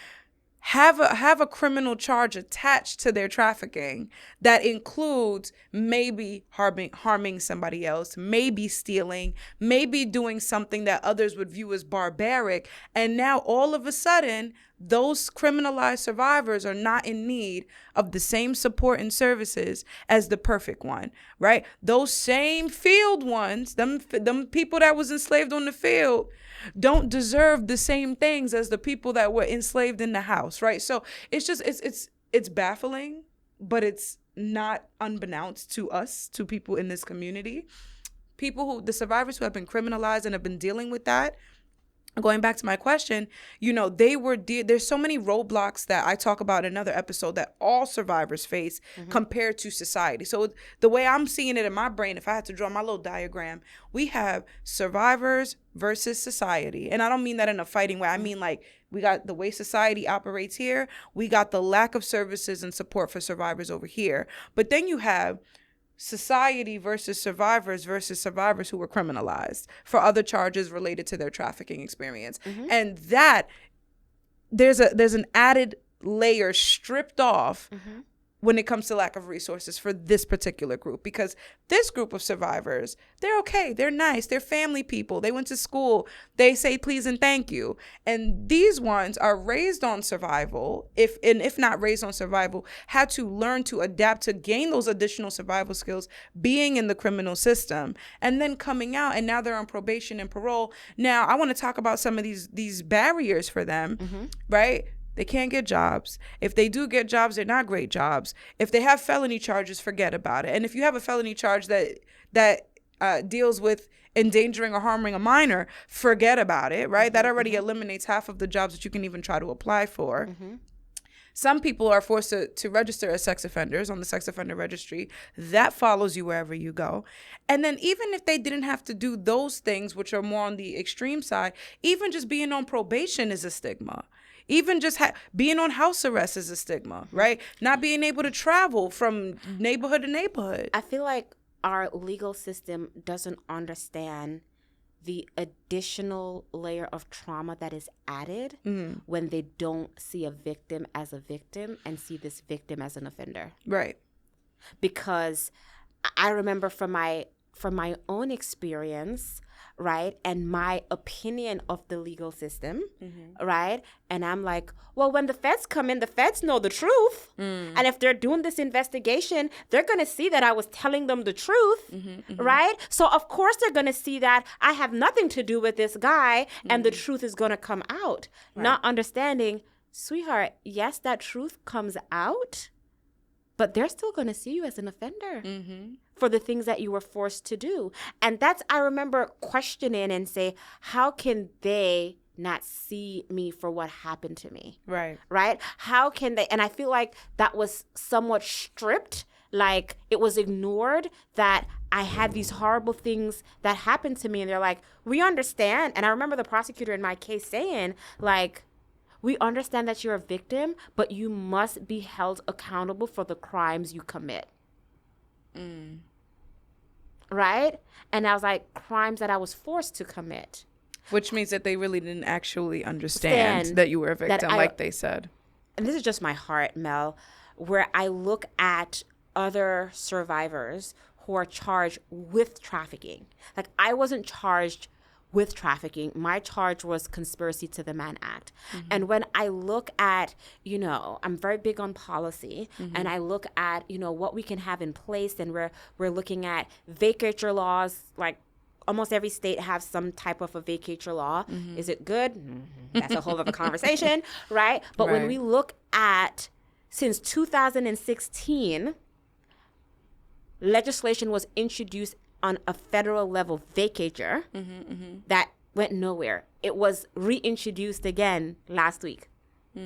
have a criminal charge attached to their trafficking that includes maybe harming somebody else, maybe stealing, maybe doing something that others would view as barbaric. And now all of a sudden, those criminalized survivors are not in need of the same support and services as the perfect one, right? Those same field ones, them people that was enslaved on the field, don't deserve the same things as the people that were enslaved in the house, right? So it's just, it's baffling, but it's not unbeknownst to us, to people in this community. The survivors who have been criminalized and have been dealing with that, going back to my question, there's so many roadblocks that I talk about in another episode that all survivors face compared to society. So the way I'm seeing it in my brain, if I had to draw my little diagram, we have survivors versus society. And I don't mean that in a fighting way. I mean, like, we got the way society operates here. We got the lack of services and support for survivors over here. But then you have society versus survivors who were criminalized for other charges related to their trafficking experience. And that there's an added layer stripped off when it comes to lack of resources for this particular group, because this group of survivors, they're okay, they're nice, they're family people, they went to school, they say please and thank you. And these ones are raised on survival, if not raised on survival, had to learn to adapt to gain those additional survival skills being in the criminal system, and then coming out, and now they're on probation and parole. Now I want to talk about some of these barriers for them, right? They can't get jobs. If they do get jobs, they're not great jobs. If they have felony charges, forget about it. And if you have a felony charge that deals with endangering or harming a minor, forget about it, right? That already eliminates half of the jobs that you can even try to apply for. Some people are forced to register as sex offenders on the sex offender registry. That follows you wherever you go. And then even if they didn't have to do those things, which are more on the extreme side, even just being on probation is a stigma. Even just being on house arrest is a stigma, right? Not being able to travel from neighborhood to neighborhood. I feel like our legal system doesn't understand the additional layer of trauma that is added when they don't see a victim as a victim and see this victim as an offender. Right. Because I remember from my own experience, right, and my opinion of the legal system, right, and I'm like, well, when the feds come in, the feds know the truth, and if they're doing this investigation, they're going to see that I was telling them the truth, right? So of course they're going to see that I have nothing to do with this guy, and the truth is going to come out. Right. Not understanding, sweetheart, yes, that truth comes out, but they're still going to see you as an offender for the things that you were forced to do. And I remember questioning and say, how can they not see me for what happened to me? Right. Right? How can they? And I feel like that was somewhat stripped, like it was ignored, that I had these horrible things that happened to me. And they're like, we understand. And I remember the prosecutor in my case saying, like, we understand that you're a victim, but you must be held accountable for the crimes you commit. Right? And I was like, crimes that I was forced to commit. Which means that they really didn't actually understand that you were a victim, like they said. And this is just my heart, Mel, where I look at other survivors who are charged with trafficking. Like, I wasn't charged with trafficking. My charge was conspiracy to the Mann Act. And when I look at, I'm very big on policy, and I look at, what we can have in place, and we're looking at vacatur laws. Like, almost every state has some type of a vacatur law. Is it good? That's a whole other conversation, right? But when we look at, since 2016, legislation was introduced on a federal level, vacatur, that went nowhere. It was reintroduced again last week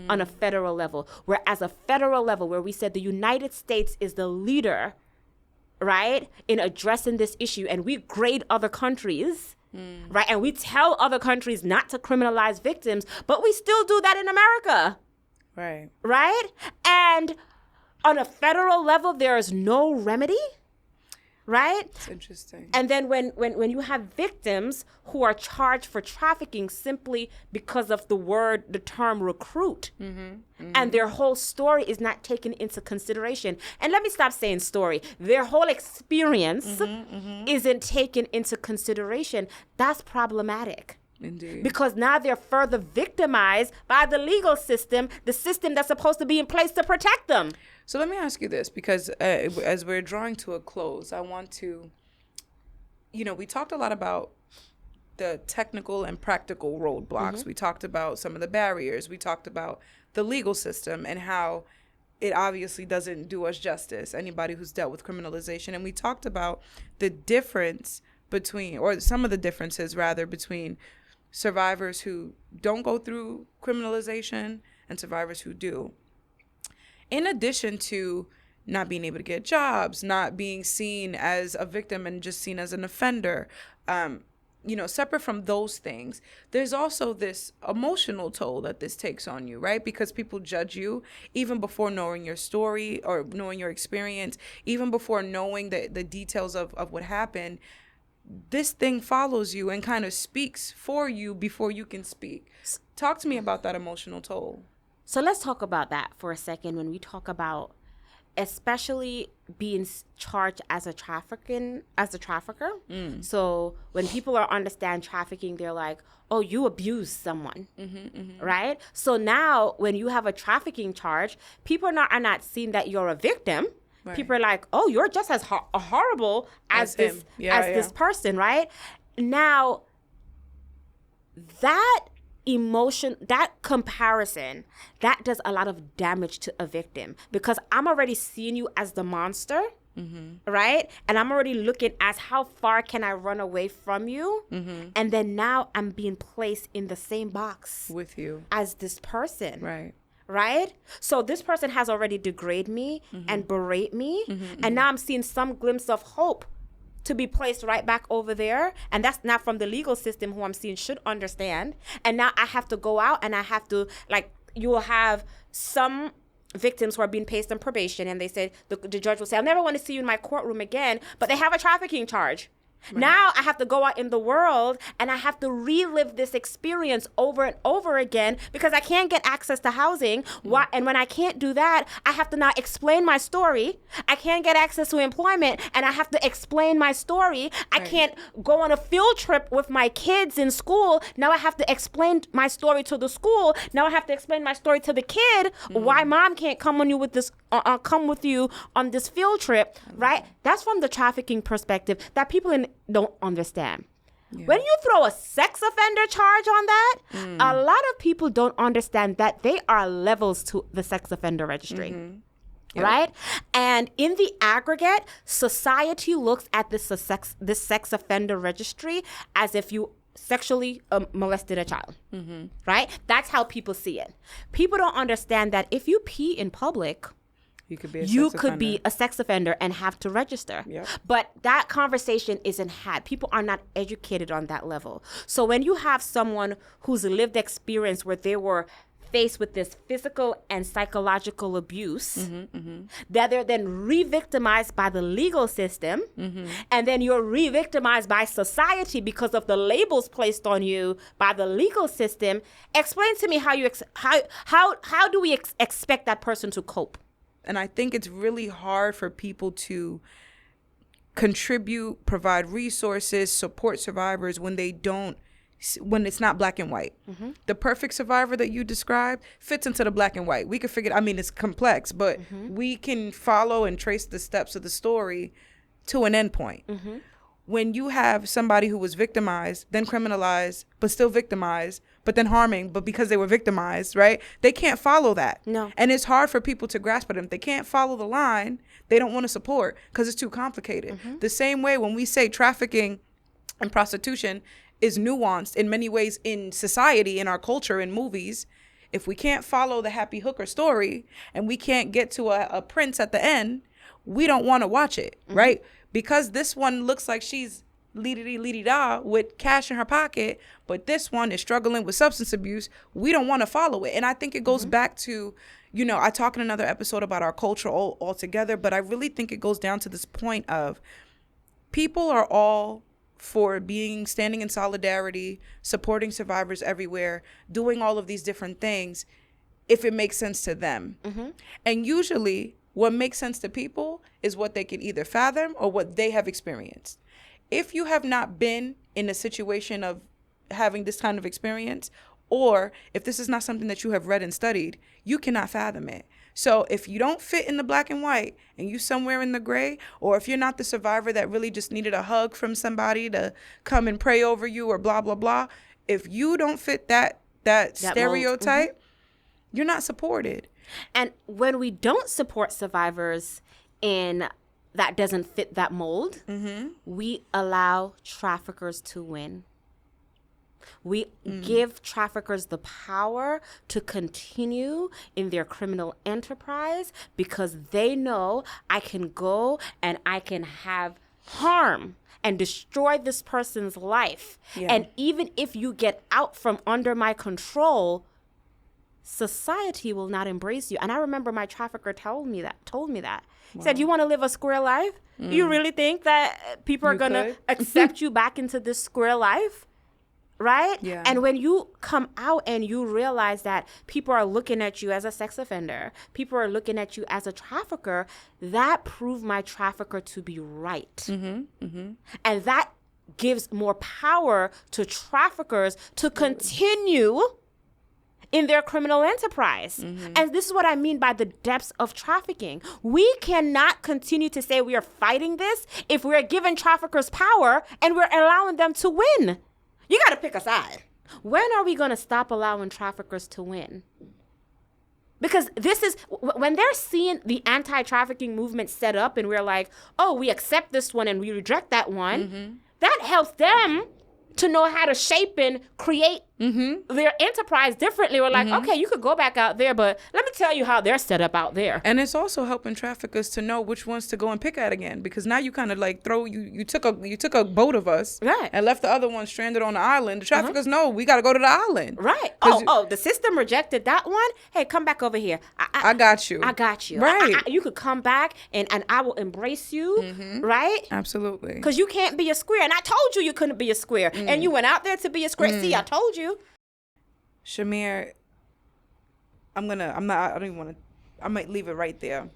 on a federal level. Whereas a federal level, where we said the United States is the leader, right, in addressing this issue, and we grade other countries, right, and we tell other countries not to criminalize victims, but we still do that in America. Right? And on a federal level, there is no remedy. Right? It's interesting. And then when you have victims who are charged for trafficking simply because of the term recruit, and their whole story is not taken into consideration. And let me stop saying story. Their whole experience isn't taken into consideration. That's problematic. Indeed. Because now they're further victimized by the legal system, the system that's supposed to be in place to protect them. So let me ask you this, because as we're drawing to a close, I want to, we talked a lot about the technical and practical roadblocks. We talked about some of the barriers. We talked about the legal system and how it obviously doesn't do us justice, anybody who's dealt with criminalization. And we talked about the difference between, or some of the differences rather, between survivors who don't go through criminalization and survivors who do. In addition to not being able to get jobs, not being seen as a victim and just seen as an offender, separate from those things, there's also this emotional toll that this takes on you, right? Because people judge you even before knowing your story or knowing your experience, even before knowing the details of what happened. This thing follows you and kind of speaks for you before you can speak. Talk to me about that emotional toll. So let's talk about that for a second when we talk about especially being charged as a trafficker. So when people understand trafficking, they're like, oh, you abused someone, right? So now when you have a trafficking charge, people are not seeing that you're a victim. Right. People are like, oh, you're just as horrible as this person, right? Now, that emotion, that comparison, that does a lot of damage to a victim, because I'm already seeing you as the monster, right? And I'm already looking at how far can I run away from you? And then now I'm being placed in the same box with you as this person. Right? So this person has already degraded me and berate me. And now I'm seeing some glimpse of hope to be placed right back over there. And that's not from the legal system, who I'm seeing should understand. And now I have to go out and I have to, you will have some victims who are being placed on probation, and they said, the judge will say, I'll never want to see you in my courtroom again, but they have a trafficking charge. Right. Now I have to go out in the world and I have to relive this experience over and over again because I can't get access to housing. Why? And when I can't do that, I have to now explain my story. I can't get access to employment and I have to explain my story. I can't go on a field trip with my kids in school. Now I have to explain my story to the school. Now I have to explain my story to the kid. Why mom can't come on you with this, come with you on this field trip, right? That's from the trafficking perspective that people don't understand. Yeah. When you throw a sex offender charge on that, a lot of people don't understand that they are levels to the sex offender registry. Right? And in the aggregate, society looks at this sex offender registry as if you sexually molested a child. Right? That's how people see it. People don't understand that if you pee in public, you could be a sex offender and have to register. Yep. But that conversation isn't had. People are not educated on that level. So when you have someone who's lived experience where they were faced with this physical and psychological abuse, that they're then re-victimized by the legal system, and then you're re-victimized by society because of the labels placed on you by the legal system, explain to me how do we expect that person to cope? And I think it's really hard for people to contribute, provide resources, support survivors when it's not black and white. Mm-hmm. The perfect survivor that you described fits into the black and white. We could figure, it's complex, but we can follow and trace the steps of the story to an end point. Mm-hmm. When you have somebody who was victimized, then criminalized, but still victimized, but then harming, but because they were victimized, right? They can't follow that. No. And it's hard for people to grasp it. If they can't follow the line, they don't want to support because it's too complicated. Mm-hmm. The same way when we say trafficking and prostitution is nuanced in many ways in society, in our culture, in movies, if we can't follow the happy hooker story and we can't get to a prince at the end, we don't want to watch it, right? Because this one looks like she's leedy-da with cash in her pocket, but this one is struggling with substance abuse. We don't want to follow it. And I think it goes back to, I talk in another episode about our culture altogether, but I really think it goes down to this point of people are all for standing in solidarity, supporting survivors everywhere, doing all of these different things if it makes sense to them. Mm-hmm. And usually what makes sense to people is what they can either fathom or what they have experienced. If you have not been in a situation of having this kind of experience, or if this is not something that you have read and studied, you cannot fathom it. So if you don't fit in the black and white and you somewhere in the gray, or if you're not the survivor that really just needed a hug from somebody to come and pray over you or blah, blah, blah, if you don't fit that stereotype, you're not supported. And when we don't support survivors in that doesn't fit that mold, we allow traffickers to win. We give traffickers the power to continue in their criminal enterprise because they know I can go and I can have harm and destroy this person's life. Yeah. And even if you get out from under my control, society will not embrace you. And I remember my trafficker told me that. He said, you want to live a square life? You really think that people are going to accept you back into this square life? Right? Yeah. And when you come out and you realize that people are looking at you as a sex offender, people are looking at you as a trafficker, that proved my trafficker to be right. Mm-hmm. Mm-hmm. And that gives more power to traffickers to continue in their criminal enterprise. Mm-hmm. And this is what I mean by the depths of trafficking. We cannot continue to say we are fighting this if we are giving traffickers power and we're allowing them to win. You got to pick a side. When are we going to stop allowing traffickers to win? Because this is, when they're seeing the anti-trafficking movement set up and we're like, oh, we accept this one and we reject that one, that helps them to know how to shape and create their enterprise differently. We're like, okay, you could go back out there, but let me tell you how they're set up out there. And it's also helping traffickers to know which ones to go and pick at again, because now you kind of like you took a boat of us, right, and left the other one stranded on the island. The traffickers know we got to go to the island, right? Oh, the system rejected that one. Hey, come back over here. I got you. I got you. Right. You could come back and I will embrace you, right? Absolutely. Because you can't be a square, and I told you couldn't be a square, and you went out there to be a square. See, I told you. Shamere, I might leave it right there.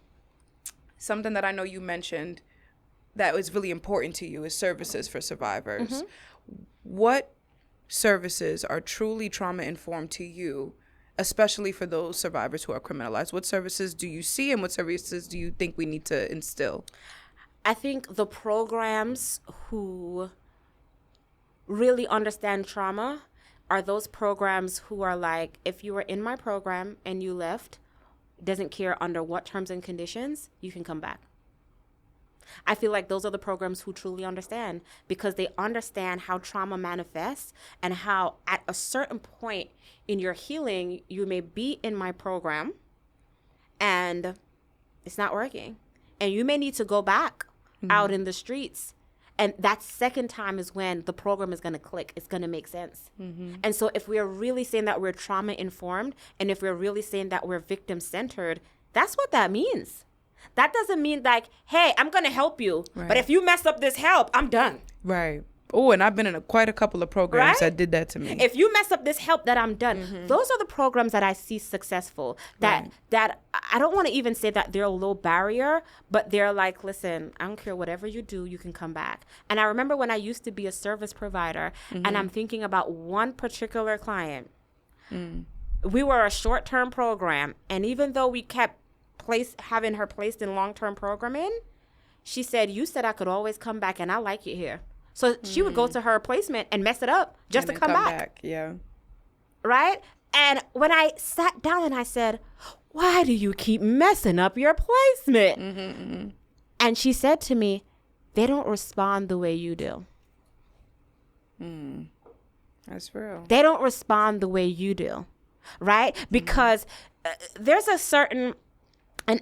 Something that I know you mentioned that was really important to you is services for survivors. What services are truly trauma-informed to you, especially for those survivors who are criminalized? What services do you see and what services do you think we need to instill? I think the programs who really understand trauma are those programs who are like, if you were in my program and you left, doesn't care under what terms and conditions, you can come back. I feel like those are the programs who truly understand, because they understand how trauma manifests and how at a certain point in your healing, you may be in my program and it's not working. And you may need to go back out in the streets. And that second time is when the program is going to click. It's going to make sense. And so if we are really saying that we're trauma-informed, and if we're really saying that we're victim-centered, that's what that means. That doesn't mean like, hey, I'm going to help you. Right. But if you mess up this help, I'm done. Right. Oh, and I've been in quite a couple of programs Right? that did that to me. If you mess up this, help that I'm done. Those are the programs that I see successful. That I don't want to even say that they're a low barrier, but they're like, listen, I don't care whatever you do, you can come back. And I remember when I used to be a service provider, and I'm thinking about one particular client. We were a short-term program, and even though we kept having her placed in long-term programming, she said, you said I could always come back, and I like it here. So she would go to her placement and mess it up just to come back. Yeah. Right? And when I sat down and I said, why do you keep messing up your placement? And she said to me, they don't respond the way you do. That's real. They don't respond the way you do. Right? Because there's a certain...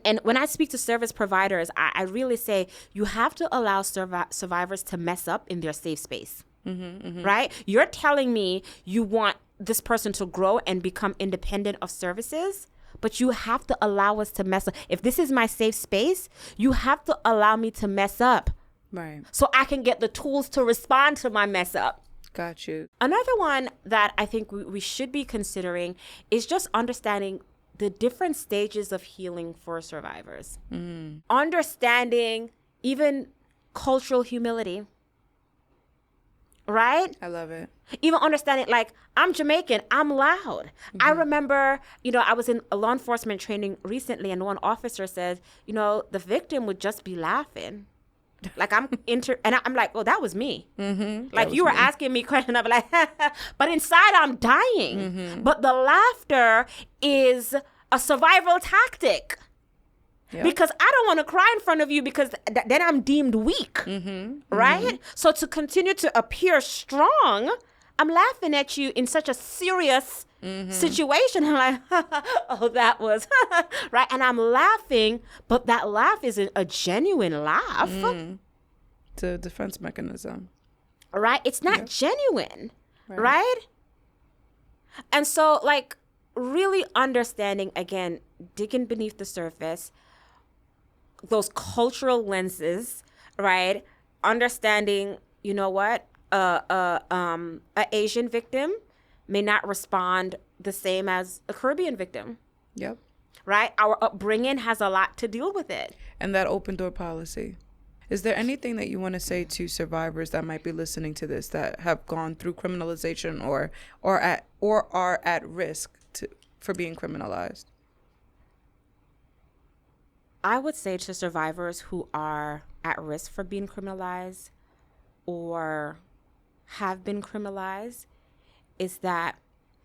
And when I speak to service providers, I really say you have to allow survivors to mess up in their safe space, right? You're telling me you want this person to grow and become independent of services, but you have to allow us to mess up. If this is my safe space, you have to allow me to mess up, right? So I can get the tools to respond to my mess up. Got you. Another one that I think we should be considering is just understanding the different stages of healing for survivors. Understanding even cultural humility, right? I love it. Even understanding, like, I'm Jamaican, I'm loud. I remember, I was in a law enforcement training recently, and one officer says, the victim would just be laughing. Like, and I'm like, oh, that was me. Like, you were asking me questions, I'm like, but inside I'm dying. But the laughter is a survival tactic. Because I don't want to cry in front of you because then I'm deemed weak, right? So to continue to appear strong, I'm laughing at you in such a serious situation. I'm like, oh, that was, right? And I'm laughing, but that laugh isn't a genuine laugh. It's a defense mechanism. Right? It's not genuine, right? And so, like, really understanding, again, digging beneath the surface, those cultural lenses, right? Understanding, you know what? A Asian victim may not respond the same as a Caribbean victim. Yep. Right? Our upbringing has a lot to deal with it. And that open door policy. Is there anything that you want to say to survivors that might be listening to this that have gone through criminalization or are at risk for being criminalized? I would say to survivors who are at risk for being criminalized or have been criminalized is that,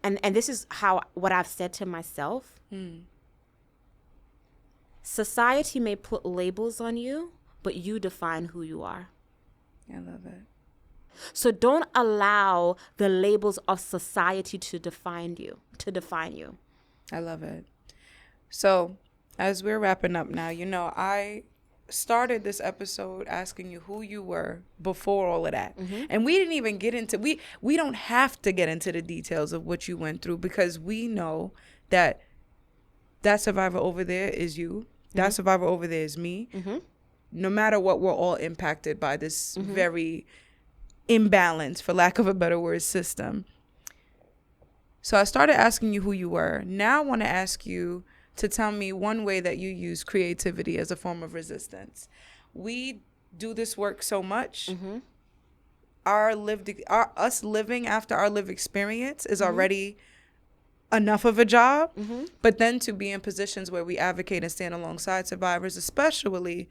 and this is what I've said to myself, society may put labels on you, but you define who you are. I love it. So don't allow the labels of society to define you. I love it. So as we're wrapping up now, I started this episode asking you who you were before all of that. And we didn't even get into, we don't have to get into the details of what you went through because we know that survivor over there is you. That survivor over there is me. No matter what, we're all impacted by this very imbalance, for lack of a better word, system. So I started asking you who you were. Now I want to ask you to tell me one way that you use creativity as a form of resistance. We do this work so much. Us living after our lived experience is already enough of a job. But then to be in positions where we advocate and stand alongside survivors, especially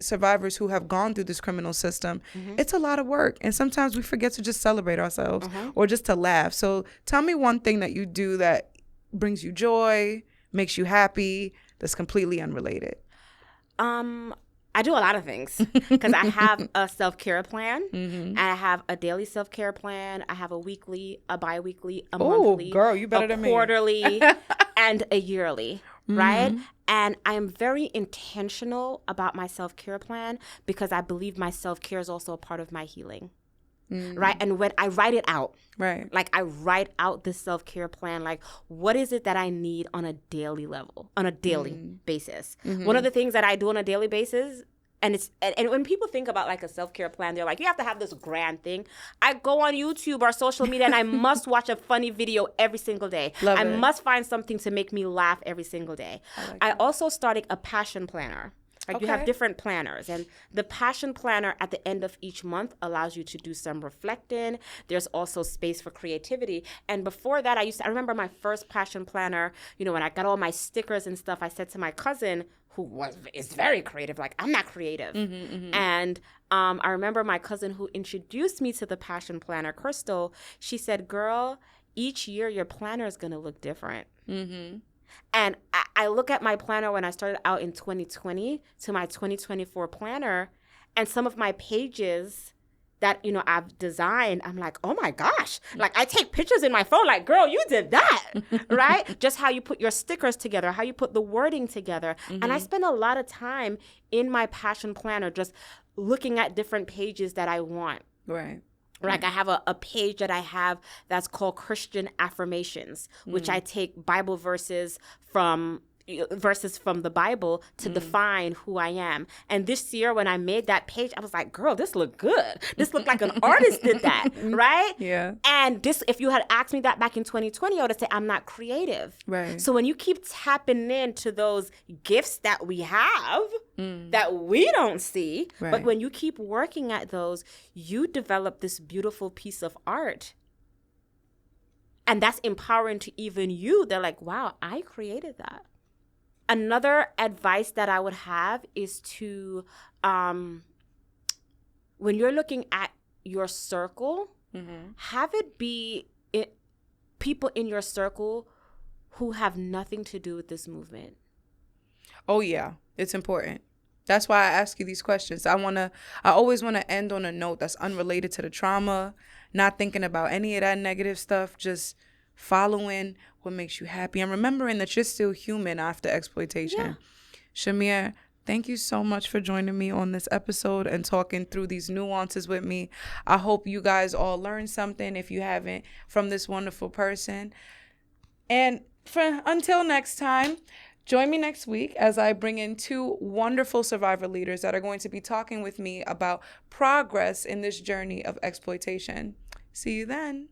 survivors who have gone through this criminal system, it's a lot of work. And sometimes we forget to just celebrate ourselves or just to laugh. So tell me one thing that you do that brings you joy, makes you happy, that's completely unrelated. I do a lot of things because I have a self-care plan. And I have a daily self-care plan. I have a weekly, a bi-weekly, a monthly, girl, you better than me. Quarterly, and a yearly, right? And I am very intentional about my self-care plan because I believe my self-care is also a part of my healing. Right? And when I write it out, right? Like I write out the self-care plan, like what is it that I need on a daily level, on a daily basis? One of the things that I do on a daily basis And when people think about like a self-care plan, they're like, you have to have this grand thing. I go on YouTube or social media and I must watch a funny video every single day. I must find something to make me laugh every single day. I also started a passion planner. Like you have different planners, and the passion planner at the end of each month allows you to do some reflecting. There's also space for creativity. And before that, I remember my first passion planner, you know, when I got all my stickers and stuff, I said to my cousin, who is very creative, like, I'm not creative. And I remember my cousin who introduced me to the passion planner, Crystal, she said, girl, each year your planner is going to look different. And I look at my planner when I started out in 2020 to my 2024 planner, and some of my pages that, you know, I've designed, I'm like, oh my gosh, like I take pictures in my phone, like, girl, you did that, right? Just how you put your stickers together, how you put the wording together. And I spend a lot of time in my passion planner just looking at different pages that I want. Right. Like I have a page that I have that's called Christian Affirmations, which I take Bible verses from the Bible to define who I am. And this year when I made that page, I was like, girl, this looked good. This looked like an artist did that, right? Yeah. And this, if you had asked me that back in 2020, I would have said, I'm not creative. Right. So when you keep tapping into those gifts that we have, that we don't see, but when you keep working at those, you develop this beautiful piece of art. And that's empowering to even you. They're like, wow, I created that. Another advice that I would have is to, when you're looking at your circle, have it be people in your circle who have nothing to do with this movement. Oh, yeah. It's important. That's why I ask you these questions. I always want to end on a note that's unrelated to the trauma, not thinking about any of that negative stuff, just following what makes you happy and remembering that you're still human after exploitation. Yeah. Shamere, thank you so much for joining me on this episode and talking through these nuances with me. I hope you guys all learned something, if you haven't, from this wonderful person. And until next time, join me next week as I bring in two wonderful survivor leaders that are going to be talking with me about progress in this journey of exploitation. See you then.